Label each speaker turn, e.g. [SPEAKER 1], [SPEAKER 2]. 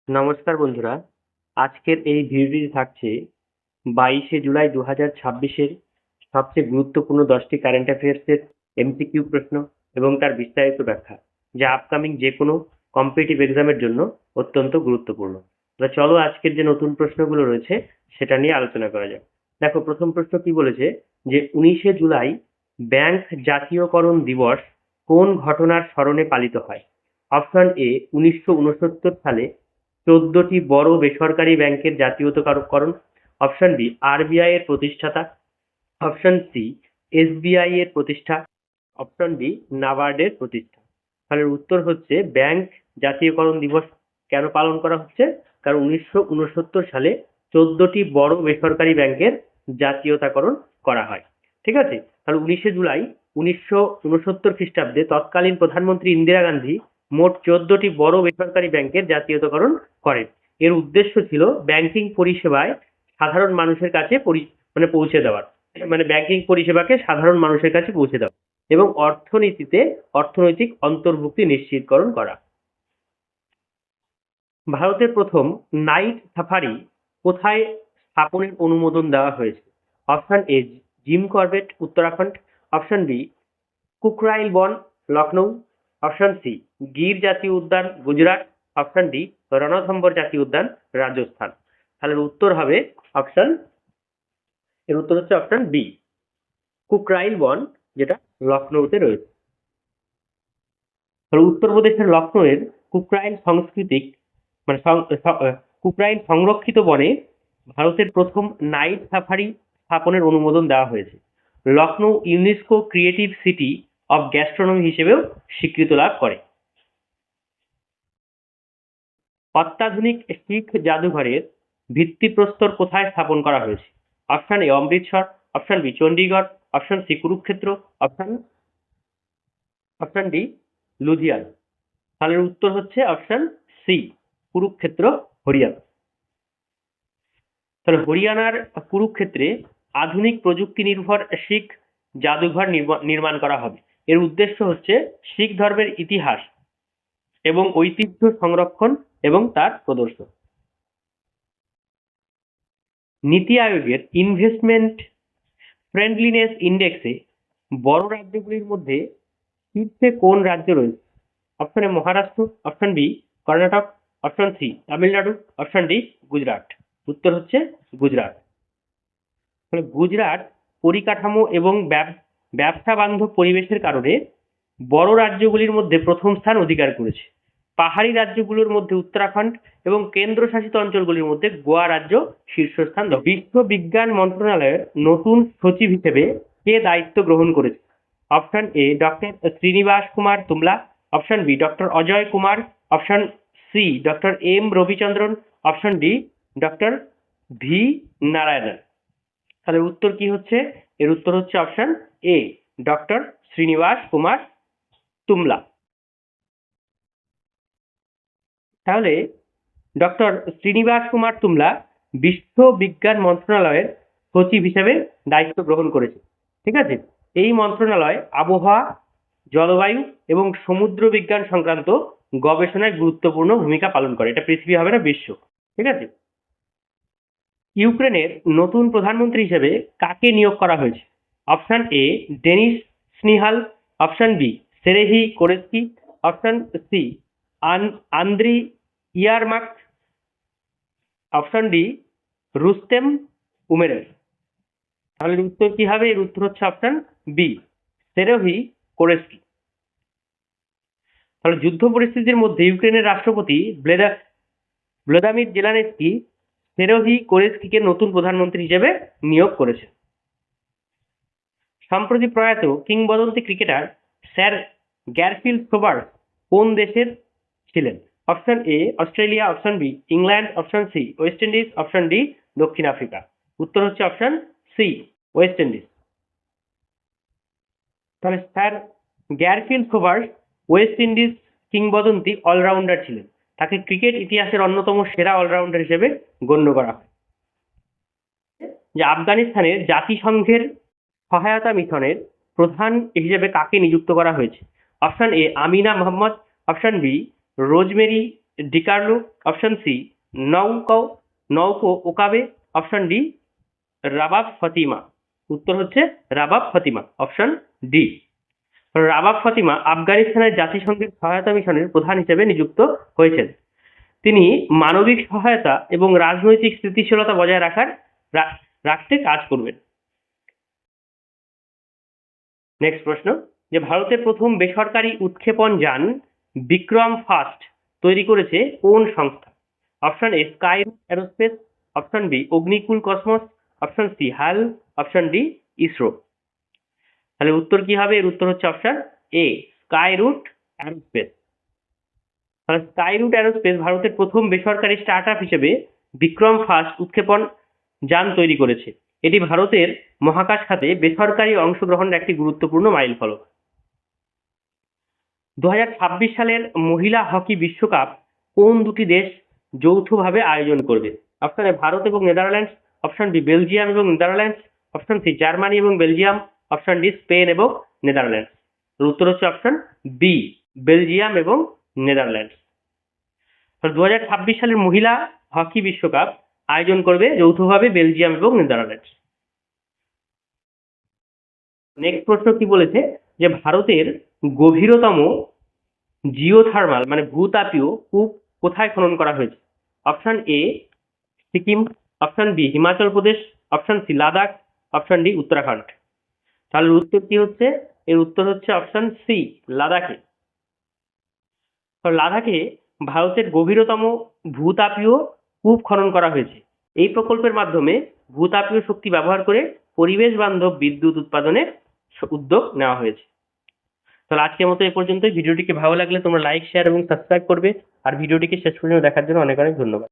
[SPEAKER 1] নমস্কার বন্ধুরা, আজকের এই ভিডিওটি থাকছে 22শে জুলাই 2026-এর সবচেয়ে গুরুত্বপূর্ণ 10টি কারেন্ট অ্যাফেয়ার্সের এমসিকিউ প্রশ্ন এবং তার বিস্তারিত ব্যাখ্যা, যা আপকামিং যে কোনো কম্পিটিটিভ এক্সামের জন্য অত্যন্ত গুরুত্বপূর্ণ। তো চলো আজকের যে নতুন প্রশ্নগুলো রয়েছে সেটা নিয়ে আলোচনা করা যাক। দেখো, প্রথম প্রশ্ন কি বলেছে যে 19শে জুলাই ব্যাংক জাতীয়করণ দিবস কোন ঘটনার স্মরণে পালিত হয়? অপশন এ 1969 সালে 14টি বড় বেসরকারি ব্যাংকের জাতীয়তাকরণ, অপশন বি আরবিআই এর প্রতিষ্ঠাতা, অপশন সি এসবিআই এর প্রতিষ্ঠা, অপশন ডি নাবার্ডের প্রতিষ্ঠা। তাহলে উত্তর হচ্ছে ব্যাংক জাতীয়করণ দিবস কেন পালন করা হচ্ছে? কারণ 1969 সালে 14টি বড় বেসরকারি ব্যাংকের জাতীয়তাকরণ করা হয়। ঠিক আছে, তাহলে 19শে জুলাই 1969 খ্রিস্টাব্দে তৎকালীন প্রধানমন্ত্রী ইন্দিরা গান্ধী মোট 14টি বড় বেসরকারি ব্যাংকের জাতীয়তাকরণ করেন। এর উদ্দেশ্য ছিল ব্যাংকিং পরিষেবায় সাধারণ মানুষের কাছে পৌঁছে দেওয়ার, মানে ব্যাংকিং পরিষেবাকে সাধারণ মানুষের কাছে পৌঁছে দেওয়া এবং অর্থনৈতিক অন্তর্ভুক্তি নিশ্চিতকরণ করা। ভারতের প্রথম নাইট সাফারি কোথায় স্থাপনের অনুমোদন দেওয়া হয়েছে? Option A Jim Corbett, Uttarakhand, option B Kukrail বন, লখনৌ, অপশন সি গির জাতীয় উদ্যান, গুজরাট, অপশন ডি রণথম্বর জাতীয় উদ্যান, রাজস্থান। তাহলে উত্তর হবে অপশন, এর উত্তর হচ্ছে অপশন বি কুকরাইল বন, যেটা লখনৌতে রয়েছে। উত্তরপ্রদেশের লখনৌয়ের কুকরাইল সাংস্কৃতিক মানে কুকরাইল সংরক্ষিত বনে ভারতের প্রথম নাইট সাফারি স্থাপনের অনুমোদন দেওয়া হয়েছে। Lucknow UNESCO creative city of gastronomy হিসেবেও স্বীকৃতি লাভ করে। অত্যাধুনিক শিখ জাদুঘরের ভিত্তিপ্রস্তর কোথায় স্থাপন করা হয়েছে? Option A Amritsar, option B Chandigarh, option C Kurukshetra, option D Ludhiana. তাহলে উত্তর হচ্ছে অপশন সি কুরুক্ষেত্র, হরিয়ানা। তাহলে হরিয়ানার কুরুক্ষেত্রে আধুনিক প্রযুক্তি নির্ভর শিখ জাদুঘর নির্মাণ করা হবে। এর উদ্দেশ্য হচ্ছে শিখ ধর্মের ইতিহাস এবং ঐতিহ্য সংরক্ষণ এবং তার প্রদর্শন। নীতি আয়োগের ইনভেস্টমেন্ট ফ্রেন্ডলিনেস ইন্ডেক্সে বড় রাজ্যগুলির মধ্যে শীর্ষে কোন রাজ্য রয়েছে? Option A Maharashtra, option B Karnataka, option C Tamil Nadu, option D Gujarat. উত্তর হচ্ছে গুজরাট। গুজরাট পরিকাঠামো এবং ব্যবসা বান্ধব পরিবেশের কারণে বড় রাজ্যগুলির মধ্যে প্রথম স্থান অধিকার করেছে। পাহাড়ি রাজ্যগুলোর মধ্যে উত্তরাখণ্ড এবং কেন্দ্রশাসিত অঞ্চলগুলির মধ্যে গোয়া রাজ্য শীর্ষস্থান দখল করে। বিশ্ব বিজ্ঞান মন্ত্রণালয়ের নতুন সচিব হিসেবে কে দায়িত্ব গ্রহণ করেছে? Option A doctor Srinivas Kumar Tummala, option B doctor Ajay Kumar, option C doctor M Ravichandran, option D doctor V Narayanan. তাহলে উত্তর কি হচ্ছে? এর উত্তর হচ্ছে option A doctor Srinivas Kumar Tummala. তাহলে ডক্টর শ্রীনিবাস কুমার তুমলা বিশ্ব বিজ্ঞান মন্ত্রণালয়ের সচিব হিসেবে দায়িত্ব গ্রহণ করেছে। ঠিক আছে, এই মন্ত্রণালয় আবহাওয়া, জলবায়ু এবং সমুদ্র বিজ্ঞান সংক্রান্ত গবেষণায় গুরুত্বপূর্ণ ভূমিকা পালন করে। এটা পৃথিবী হবে না, বিশ্ব। ঠিক আছে, ইউক্রেনের নতুন প্রধানমন্ত্রী হিসেবে কাকে নিয়োগ করা হয়েছে? Option A Denys Shmyhal, option B Serhiy Koretskyi, option C Andriy Yermak, option D Rustem Umerov. তাহলে উত্তর কি হবে? এর উত্তর হচ্ছে অপশন বি সেরেহি কোরেস্কি। তাহলে যুদ্ধ পরিস্থিতির মধ্যে ইউক্রেনের রাষ্ট্রপতি ভ্লাদিমির জেলেনস্কি সেরেহি কোরেস্কিকে নতুন প্রধানমন্ত্রী হিসেবে নিয়োগ করেছেন। সম্প্রতি প্রয়াত কিংবদন্তি ক্রিকেটার স্যার গ্যারফিল্ড সোবার্স কোন দেশের ছিলেন? Option A Australia, option B England, option C West Indies, option D দক্ষিণ আফ্রিকা। উত্তর হচ্ছে অপশন সি ওয়েস্ট ইন্ডিজ। তাহলে sir Garfield Sobers West Indies কিংবদন্তি অলরাউন্ডার ছিলেন। তাকে ক্রিকেট ইতিহাসের অন্যতম সেরা অলরাউন্ডার হিসেবে গণ্য করা হয়। যে আফগানিস্তানের জাতিসংঘের সহায়তা মিশনের প্রধান হিসেবে কাকে নিযুক্ত করা হয়েছে? Option A Amina Mohammed, option B Rosemary DiCarlo, option C Naoko Okabe, option D Rabab Fatima. উত্তর হচ্ছে রাবাব ফতিমা, অপশন ডি। রাবাব ফতিমা আফগানিস্তানের জাতিসংঘের সহায়তা মিশনের প্রধান হিসেবে নিযুক্ত হয়েছেন। তিনি মানবিক সহায়তা এবং রাজনৈতিক স্থিতিশীলতা বজায় রাখতে কাজ করবেন। নেক্সট প্রশ্ন, যে ভারতের প্রথম বেসরকারি উৎক্ষেপণ যান বিক্রম ফার্স্ট তৈরি করেছে কোন সংস্থা? Option A Skyroot Aerospace, option B Agnikul Cosmos, option C HAL, option D ISRO. তাহলে উত্তর কি হবে? এর উত্তর হচ্ছে অপশন এ স্কাইরুট অ্যারোস্পেস। তাহলে স্কাইরুট অ্যারোস্পেস ভারতের প্রথম বেসরকারি স্টার্টআপ হিসেবে বিক্রম ফার্স্ট উৎক্ষেপণ যান তৈরি করেছে। এটি ভারতের মহাকাশ খাতে বেসরকারি অংশগ্রহণের একটি গুরুত্বপূর্ণ মাইলফলক। 2026 সালের মহিলা হকি বিশ্বকাপ কোন দুটি দেশ যৌথভাবে আয়োজন করবে? অপশন এ ভারত এবং নেদারল্যান্ডস, অপশন বি বেলজিয়াম এবং নেদারল্যান্ডস, অপশন সি জার্মানি এবং বেলজিয়াম, অপশন ডি স্পেন এবং নেদারল্যান্ডস। উত্তর হচ্ছে অপশন বি বেলজিয়াম এবং নেদারল্যান্ডস। 2026 সালের মহিলা হকি বিশ্বকাপ আয়োজন করবে যৌথভাবে বেলজিয়াম এবং নেদারল্যান্ডস। নেক্সট প্রশ্ন কি বলেছে, যে ভারতের গভীরতম জিওথার্মাল মানে ভূতাপীয় কূপ কোথায় খনন করা হয়েছে? Option A Sikkim, option B Himachal Pradesh, option C Ladakh, option D Uttarakhand. তাহলে উত্তর কি হচ্ছে? এর উত্তর হচ্ছে অপশন সি লাদাখে। লাদাখে ভারতের গভীরতম ভূতাপীয় কূপ খনন করা হয়েছে। এই প্রকল্পের মাধ্যমে ভূতাপীয় শক্তি ব্যবহার করে পরিবেশ বান্ধব বিদ্যুৎ উৎপাদনের উদ্যোগ নেওয়া হয়েছে। তাহলে আজকের মতো এ পর্যন্তই। ভিডিওটিকে ভালো লাগলে তোমরা লাইক, শেয়ার এবং সাবস্ক্রাইব করবে। আর ভিডিওটিকে শেষ পর্যন্ত দেখার জন্য অনেক অনেক ধন্যবাদ।